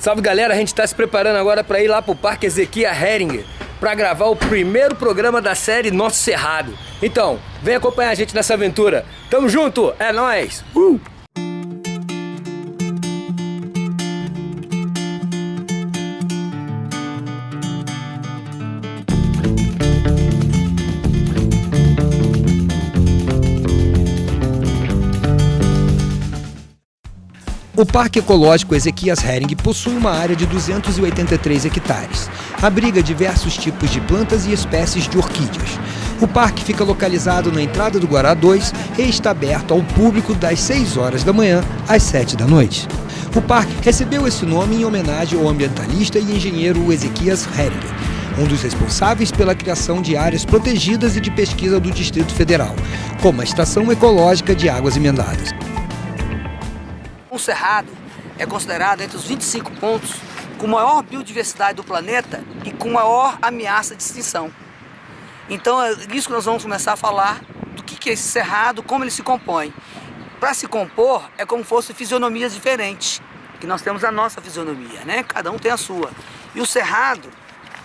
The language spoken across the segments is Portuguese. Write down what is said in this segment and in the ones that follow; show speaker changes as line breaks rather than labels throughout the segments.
Salve galera, a gente está se preparando agora para ir lá pro Parque Ezequias Hering para gravar o primeiro programa da série Nosso Cerrado. Então, vem acompanhar a gente nessa aventura. Tamo junto, é nóis!
O Parque Ecológico Ezequias Hering possui uma área de 283 hectares. Abriga diversos tipos de plantas e espécies de orquídeas. O parque fica localizado na entrada do Guará 2 e está aberto ao público das 6 horas da manhã às 7 da noite. O parque recebeu esse nome em homenagem ao ambientalista e engenheiro Ezequias Hering, um dos responsáveis pela criação de áreas protegidas e de pesquisa do Distrito Federal, como a Estação Ecológica de Águas Emendadas.
O Cerrado é considerado entre os 25 pontos com maior biodiversidade do planeta e com maior ameaça de extinção. Então é isso que nós vamos começar a falar do que é esse cerrado, como ele se compõe. Para se compor é como se fossem fisionomias diferentes, que nós temos a nossa fisionomia, né? Cada um tem a sua. E o cerrado,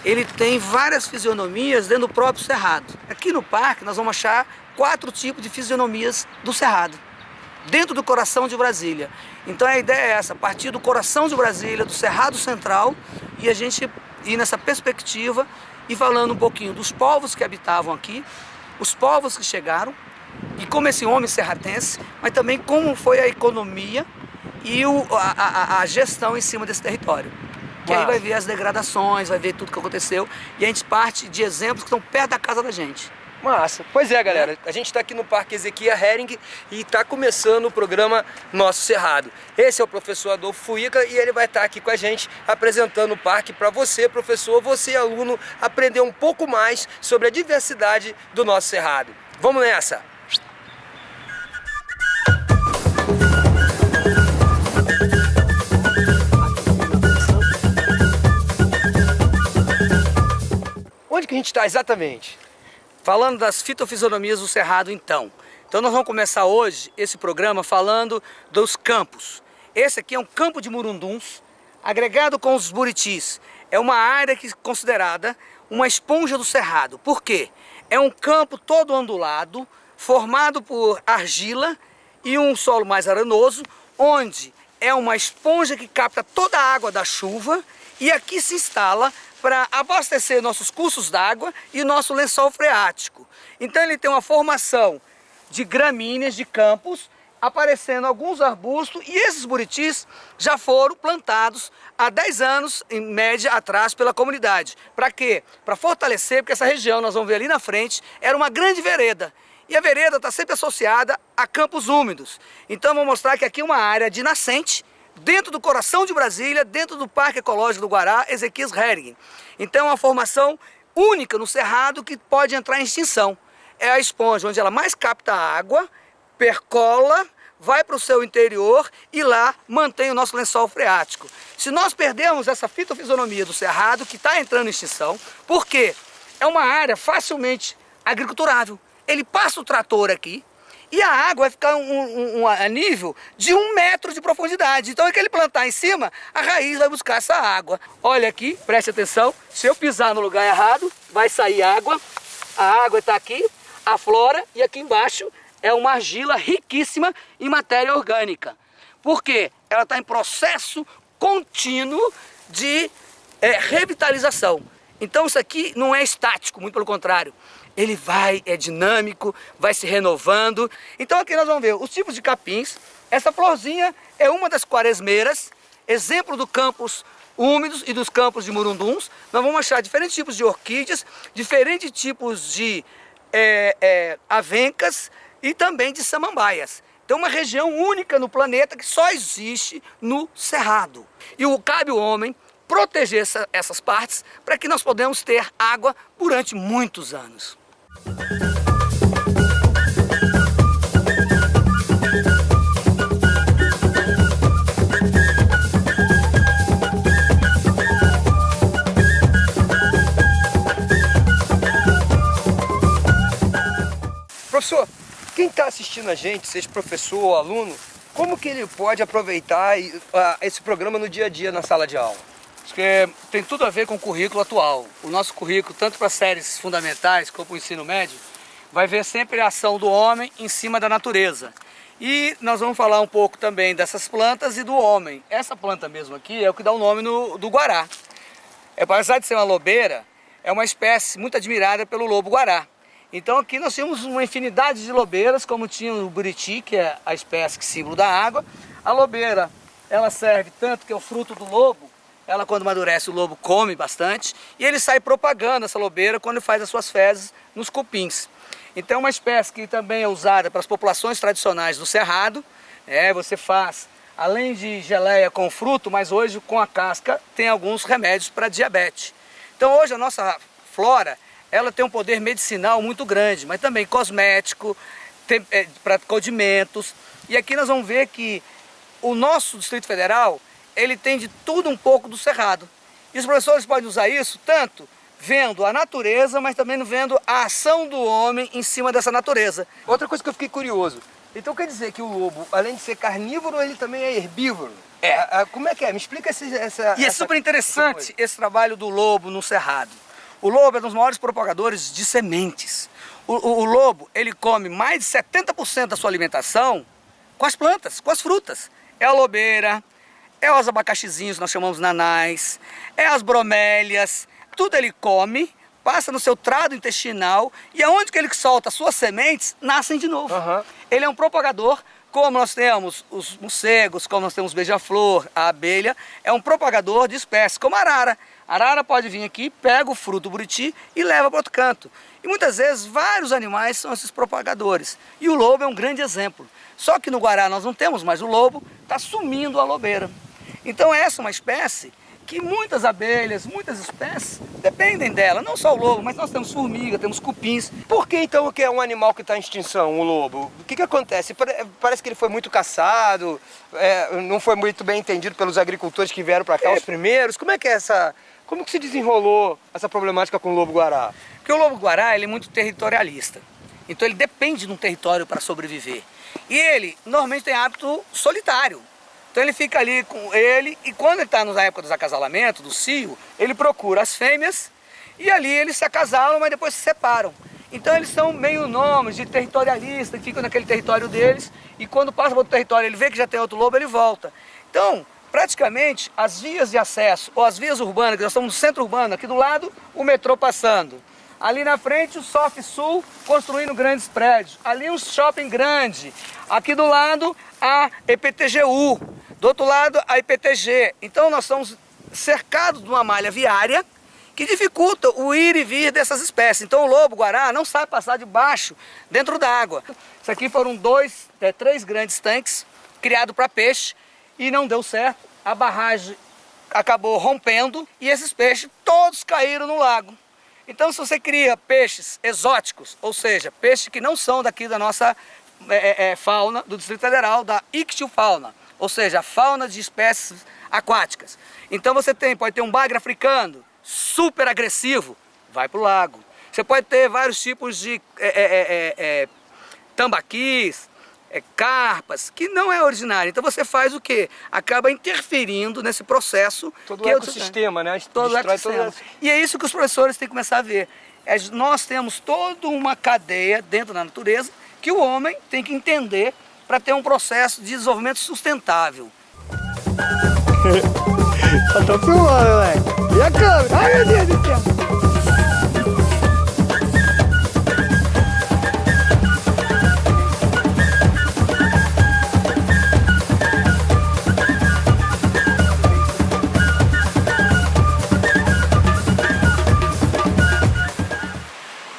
ele tem várias fisionomias dentro do próprio cerrado. Aqui no parque nós vamos achar 4 tipos de fisionomias do cerrado, dentro do coração de Brasília. Então a ideia é essa, partir do coração de Brasília, do Cerrado Central, e a gente ir nessa perspectiva e falando um pouquinho dos povos que habitavam aqui, os povos que chegaram, e como esse homem serratense, mas também como foi a economia e a gestão em cima desse território. Que aí vai ver as degradações, vai ver tudo que aconteceu, e a gente parte de exemplos que estão perto da casa da gente.
Massa. Pois é, galera, a gente está aqui no Parque Ezequias Hering e está começando o programa Nosso Cerrado. Esse é o professor Adolfo Fuica e ele vai estar aqui com a gente apresentando o parque para você, professor, você, aluno, aprender um pouco mais sobre a diversidade do nosso cerrado. Vamos nessa! Onde que a gente está exatamente?
Falando das fitofisionomias do cerrado, então nós vamos começar hoje esse programa falando dos campos. Esse aqui é um campo de murunduns, agregado com os buritis. É uma área que é considerada uma esponja do cerrado. Por quê? É um campo todo ondulado, formado por argila e um solo mais arenoso, onde é uma esponja que capta toda a água da chuva e aqui se instala para abastecer nossos cursos d'água e nosso lençol freático. Então ele tem uma formação de gramíneas, de campos, aparecendo alguns arbustos, e esses buritis já foram plantados há 10 anos, em média, atrás pela comunidade. Para quê? Para fortalecer, porque essa região, nós vamos ver ali na frente, era uma grande vereda. E a vereda está sempre associada a campos úmidos. Então eu vou mostrar que aqui é uma área de nascente, dentro do coração de Brasília, dentro do Parque Ecológico do Guará, Ezequias Hering. Então é uma formação única no cerrado que pode entrar em extinção. É a esponja onde ela mais capta água, percola, vai para o seu interior e lá mantém o nosso lençol freático. Se nós perdermos essa fitofisionomia do cerrado, que está entrando em extinção, porque é uma área facilmente agriculturável. Ele passa o trator aqui, e a água vai ficar a nível de 1 metro de profundidade. Então é que ele plantar em cima, a raiz vai buscar essa água. Olha aqui, preste atenção, se eu pisar no lugar errado, vai sair água. A água está aqui, a flora, e aqui embaixo é uma argila riquíssima em matéria orgânica. Por quê? Ela está em processo contínuo de revitalização. Então isso aqui não é estático, muito pelo contrário. Ele é dinâmico, vai se renovando. Então aqui nós vamos ver os tipos de capins. Essa florzinha é uma das quaresmeiras, exemplo do campos úmidos e dos campos de murunduns. Nós vamos achar diferentes tipos de orquídeas, diferentes tipos de avencas e também de samambaias. Então uma região única no planeta que só existe no cerrado. E cabe ao homem proteger essas partes para que nós podemos ter água durante muitos anos.
Professor, quem está assistindo a gente, seja professor ou aluno, como que ele pode aproveitar esse programa no dia a dia na sala de aula?
Acho que tem tudo a ver com o currículo atual. O nosso currículo, tanto para séries fundamentais como para o ensino médio, vai ver sempre a ação do homem em cima da natureza. E nós vamos falar um pouco também dessas plantas e do homem. Essa planta mesmo aqui é o que dá o nome do guará. Apesar de ser uma lobeira, é uma espécie muito admirada pelo lobo-guará. Então aqui nós temos uma infinidade de lobeiras, como tinha o buriti, que é a espécie que é símbolo da água. A lobeira, ela serve tanto que é o fruto do lobo. Ela, quando amadurece, o lobo come bastante e ele sai propagando essa lobeira quando faz as suas fezes nos cupins. Então é uma espécie que também é usada para as populações tradicionais do Cerrado. Você faz, além de geleia com fruto, mas hoje com a casca tem alguns remédios para diabetes. Então hoje a nossa flora, ela tem um poder medicinal muito grande, mas também cosmético, para condimentos. E aqui nós vamos ver que o nosso Distrito Federal, ele tem de tudo um pouco do Cerrado. E os professores podem usar isso tanto vendo a natureza, mas também vendo a ação do homem em cima dessa natureza.
Outra coisa que eu fiquei curioso, então quer dizer que o lobo, além de ser carnívoro, ele também é herbívoro? Como é que é? Me explica essa...
E é super interessante esse trabalho do lobo no Cerrado. O lobo é um dos maiores propagadores de sementes. O lobo, ele come mais de 70% da sua alimentação com as plantas, com as frutas. É a lobeira, é os abacaxizinhos, nós chamamos nanás, é as bromélias, tudo ele come, passa no seu trado intestinal e aonde que ele solta as suas sementes, nascem de novo. Ele é um propagador, como nós temos os morcegos, como nós temos o beija-flor, a abelha, é um propagador de espécies, como a arara. A arara pode vir aqui, pega o fruto do buriti e leva para outro canto. E muitas vezes vários animais são esses propagadores. E o lobo é um grande exemplo. Só que no Guará nós não temos mais o lobo, está sumindo a lobeira. Então essa é uma espécie que muitas abelhas, muitas espécies dependem dela. Não só o lobo, mas nós temos formiga, temos cupins.
Por que então que é um animal que está em extinção, o lobo? O que acontece? Parece que ele foi muito caçado, não foi muito bem entendido pelos agricultores que vieram para cá os primeiros. Como é que é como que se desenrolou essa problemática com o lobo-guará?
Porque o lobo-guará, ele é muito territorialista. Então ele depende de um território para sobreviver. E ele normalmente tem hábito solitário. Então ele fica ali com ele e quando ele está na época dos acasalamentos, do cio, ele procura as fêmeas e ali eles se acasalam, mas depois se separam. Então eles são meio nomes de territorialistas, ficam naquele território deles e quando passa para outro território ele vê que já tem outro lobo, ele volta. Então, praticamente, as vias de acesso ou as vias urbanas, que nós estamos no centro urbano, aqui do lado, o metrô passando. Ali na frente o Sof Sul construindo grandes prédios. Ali um shopping grande. Aqui do lado a EPTGU. Do outro lado a IPTG. Então nós estamos cercados de uma malha viária que dificulta o ir e vir dessas espécies. Então o lobo-guará não sabe passar de baixo dentro da água. Isso aqui foram 3 grandes tanques criados para peixe e não deu certo. A barragem acabou rompendo e esses peixes todos caíram no lago. Então se você cria peixes exóticos, ou seja, peixes que não são daqui da nossa fauna do Distrito Federal, da ictiofauna, ou seja, a fauna de espécies aquáticas. Então você pode ter um bagre africano super agressivo, vai para o lago. Você pode ter vários tipos de tambaquis, carpas, que não é originário. Então você faz o quê? Acaba interferindo nesse processo.
Todo o ecossistema, né?
Todo o ecossistema. E é isso que os professores têm que começar a ver. Nós temos toda uma cadeia dentro da natureza que o homem tem que entender para ter um processo de desenvolvimento sustentável.
Só tô filmando, velho. E a câmera? Ai, meu Deus do céu.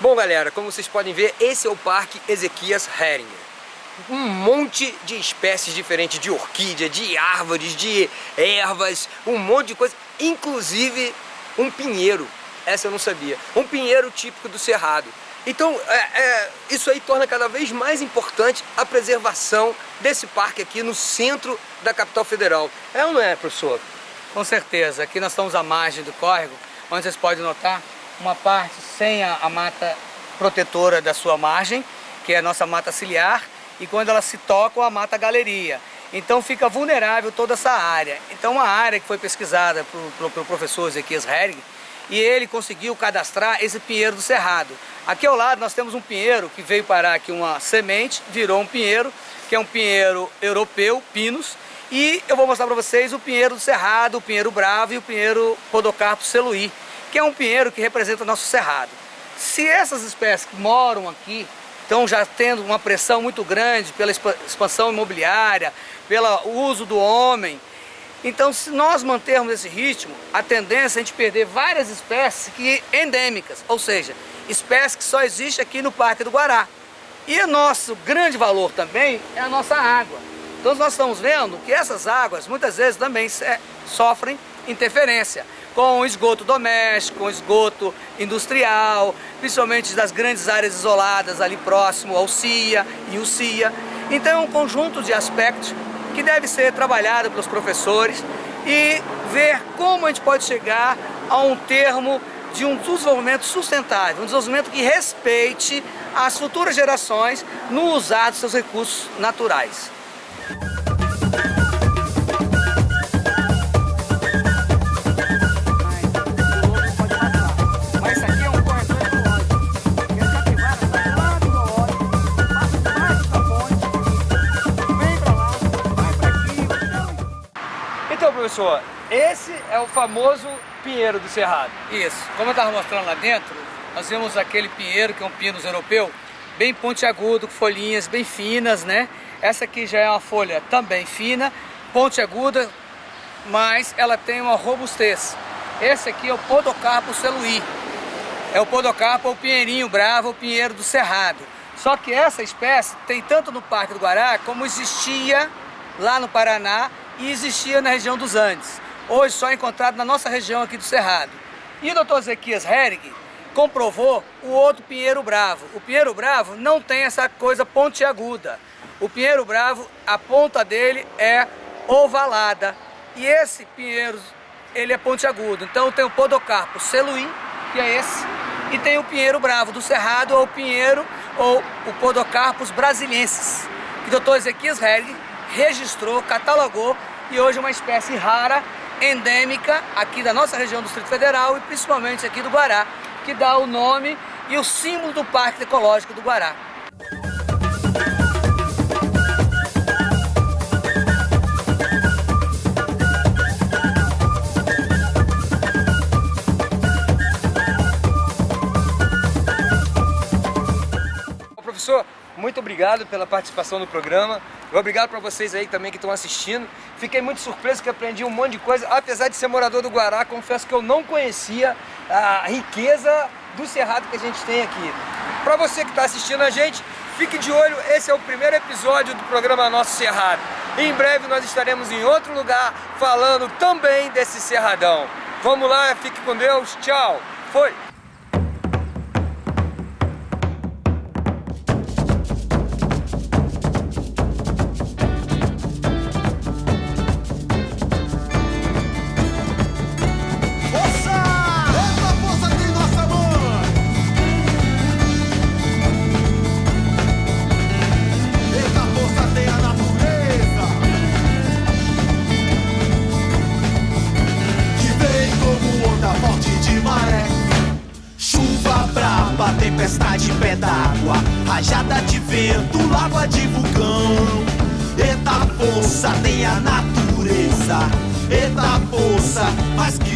Bom, galera, como vocês podem ver, esse é o Parque Ezequias Heringer. Um monte de espécies diferentes de orquídea, de árvores, de ervas, um monte de coisa, inclusive um pinheiro. Essa eu não sabia. Um pinheiro típico do Cerrado. Então, isso aí torna cada vez mais importante a preservação desse parque aqui no centro da capital federal. É ou não é, professor?
Com certeza. Aqui nós estamos à margem do córrego, onde vocês podem notar uma parte sem a mata protetora da sua margem, que é a nossa mata ciliar, e quando elas se tocam, a mata galeria. Então fica vulnerável toda essa área. Então uma área que foi pesquisada pelo professor Ezequias Hering, e ele conseguiu cadastrar esse pinheiro do Cerrado. Aqui ao lado nós temos um pinheiro que veio parar aqui uma semente, virou um pinheiro, que é um pinheiro europeu, Pinus, e eu vou mostrar para vocês o pinheiro do Cerrado, o pinheiro bravo e o pinheiro Podocarpus celuí, que é um pinheiro que representa o nosso Cerrado. Se essas espécies que moram aqui estão já tendo uma pressão muito grande pela expansão imobiliária, pelo uso do homem, então se nós mantermos esse ritmo, a tendência é a gente perder várias espécies endêmicas, ou seja, espécies que só existem aqui no Parque do Guará. E o nosso grande valor também é a nossa água. Então nós estamos vendo que essas águas muitas vezes também sofrem interferência com esgoto doméstico, com esgoto industrial, principalmente das grandes áreas isoladas ali próximo ao CIA e o CIA. Então é um conjunto de aspectos que deve ser trabalhado pelos professores e ver como a gente pode chegar a um termo de um desenvolvimento sustentável, um desenvolvimento que respeite as futuras gerações no usar dos seus recursos naturais.
Então, professor, esse é o famoso pinheiro do Cerrado.
Isso. Como eu estava mostrando lá dentro, nós vemos aquele pinheiro, que é um pinus europeu, bem pontiagudo, com folhinhas bem finas, né? Essa aqui já é uma folha também fina, pontiaguda, mas ela tem uma robustez. Esse aqui é o Podocarpus celuí. É o Podocarpus, o pinheirinho bravo, o pinheiro do Cerrado. Só que essa espécie tem tanto no Parque do Guará, como existia lá no Paraná e existia na região dos Andes. Hoje só é encontrado na nossa região aqui do Cerrado. E o Dr. Ezequias Hering comprovou o outro pinheiro bravo. O pinheiro bravo não tem essa coisa pontiaguda. O pinheiro bravo, a ponta dele é ovalada. E esse pinheiro, ele é pontiagudo. Então tem o Podocarpus celuí, que é esse, e tem o pinheiro bravo do Cerrado, ou o pinheiro, ou o Podocarpus brasiliensis, que o Dr. Ezequias Hering registrou, catalogou, e hoje é uma espécie rara, endêmica, aqui da nossa região do Distrito Federal e principalmente aqui do Guará, que dá o nome e o símbolo do Parque Ecológico do Guará.
Professor, muito obrigado pela participação no programa. Obrigado para vocês aí também que estão assistindo. Fiquei muito surpreso que aprendi um monte de coisa. Apesar de ser morador do Guará, confesso que eu não conhecia a riqueza do cerrado que a gente tem aqui. Para você que está assistindo a gente, fique de olho. Esse é o primeiro episódio do programa Nosso Cerrado. Em breve nós estaremos em outro lugar falando também desse cerradão. Vamos lá, fique com Deus. Tchau. Foi.
Tempestade, pé d'água, rajada de vento, lágua de vulcão. Eita força tem a natureza, eita força, mas que